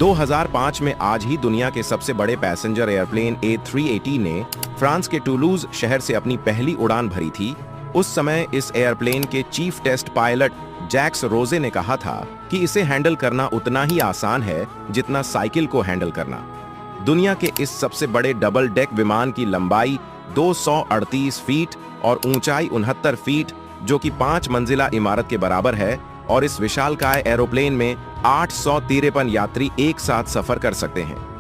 2005 में आज ही दुनिया के सबसे बड़े पैसेंजर एयरप्लेन A380 ने फ्रांस के टूलूज शहर से अपनी पहली उड़ान भरी थी। उस समय इस एयरप्लेन के चीफ टेस्ट पायलट जैक्स रोजे ने कहा था कि इसे हैंडल करना उतना ही आसान है जितना साइकिल को हैंडल करना। दुनिया के इस सबसे बड़े डबल डेक विमान की लंबाई 238 फीट और ऊंचाई 69 फीट, जो कि 5 मंजिला इमारत के बराबर है, और इस विशालकाय एरोप्लेन में 853 यात्री एक साथ सफर कर सकते हैं।